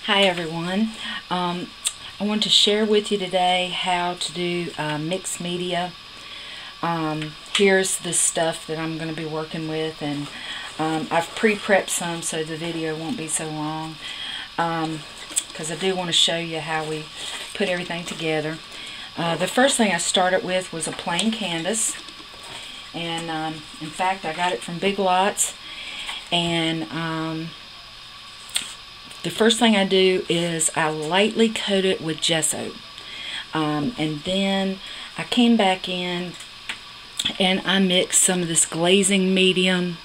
Hi everyone. I want to share with you today how to do mixed media. Here's the stuff that I'm going to be working with, and I've pre-prepped some so the video won't be so long, because I do want to show you how we put everything together. The first thing I started with was a plain canvas, and in fact I got it from Big Lots, and the first thing I do is I lightly coat it with gesso, and then I came back in and I mixed some of this glazing medium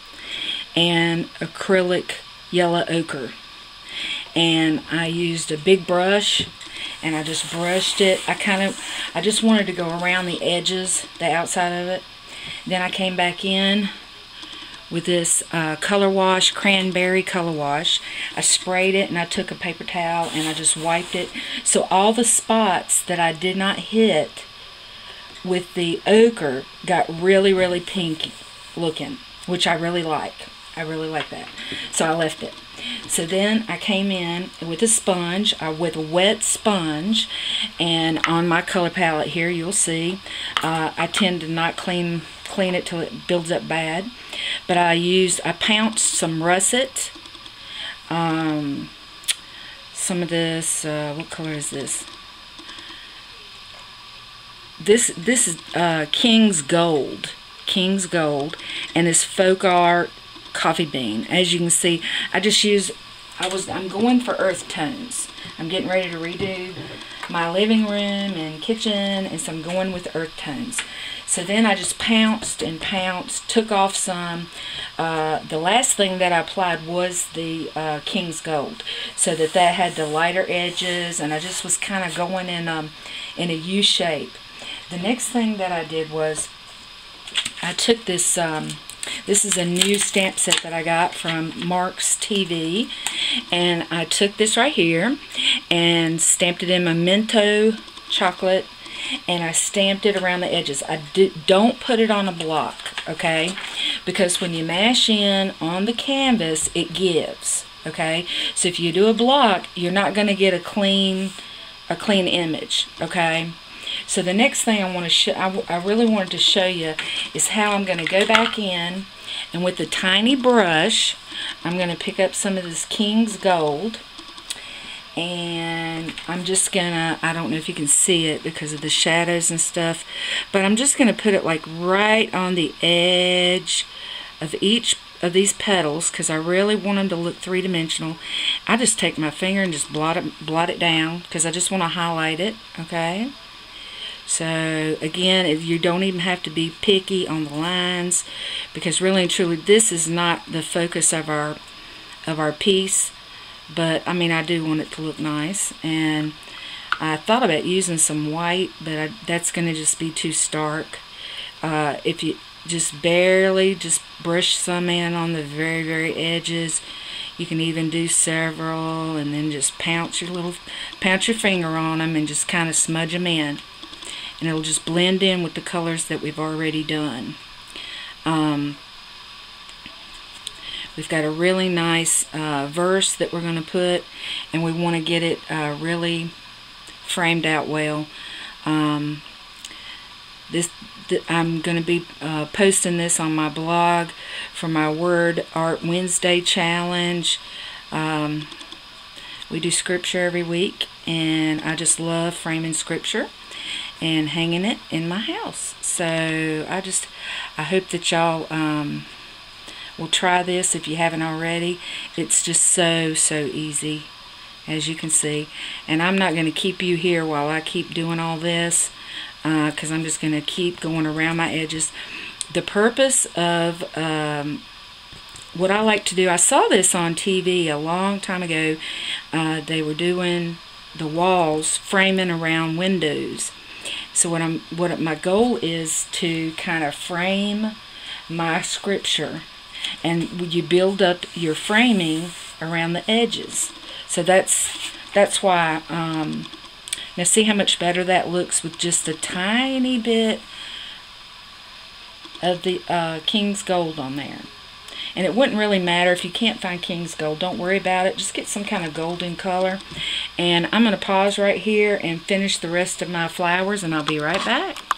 and acrylic yellow ochre, and I used a big brush and I just brushed it. I just wanted to go around the edges, the outside of it. Then I came back in with this color wash, cranberry color wash. I sprayed it and I took a paper towel and I just wiped it. So all the spots that I did not hit with the ochre got really, really pink looking, which I really like. I really like that. So I left it. So then I came in with a sponge, with a wet sponge, and on my color palette here you'll see I tend to not clean it till it builds up bad, but I pounced some russet, some of this, what color is this? This is King's Gold, and this Folk Art coffee bean. As you can see, I'm going for earth tones. I'm getting ready to redo my living room and kitchen, and so I'm going with earth tones. So then I just pounced and pounced, took off some. The last thing that I applied was the King's Gold, so that had the lighter edges, and I just was kind of going in a U shape. The next thing that I did was I took this. This is a new stamp set that I got from Mark's TV, and I took this right here and stamped it in Memento chocolate, and I stamped it around the edges. Don't put it on a block, okay? Because when you mash in on the canvas, it gives, okay? So if you do a block, you're not going to get a clean image, okay? So the next thing I really wanted to show you is how I'm going to go back in, and with a tiny brush I'm going to pick up some of this King's Gold, and I'm just gonna, I don't know if you can see it because of the shadows and stuff, but I'm just gonna put it like right on the edge of each of these petals, because I really want them to look three-dimensional. I just take my finger and just blot it down, because I just want to highlight it, okay? So again, you don't even have to be picky on the lines, because really and truly this is not the focus of our piece. But I mean, I do want it to look nice, and I thought about using some white, but that's going to just be too stark. If you just barely brush some in on the very, very edges, you can even do several, and then just pounce your finger on them and just kind of smudge them in, and it'll just blend in with the colors that we've already done. We've got a really nice verse that we're going to put, and we want to get it really framed out well. I'm going to be posting this on my blog for my Word Art Wednesday challenge. We do scripture every week, and I just love framing scripture and hanging it in my house. So I hope that y'all will try this if you haven't already. It's just so easy, as you can see. And I'm not going to keep you here while I keep doing all this, because I'm just going to keep going around my edges. The purpose of what I like to do, I saw this on TV a long time ago. They were doing the walls, framing around windows. So what my goal is to kind of frame my scripture, and you build up your framing around the edges. So that's why. Now see how much better that looks with just a tiny bit of the King's Gold on there. And it wouldn't really matter if you can't find King's Gold. Don't worry about it. Just get some kind of golden color. And I'm going to pause right here and finish the rest of my flowers, and I'll be right back.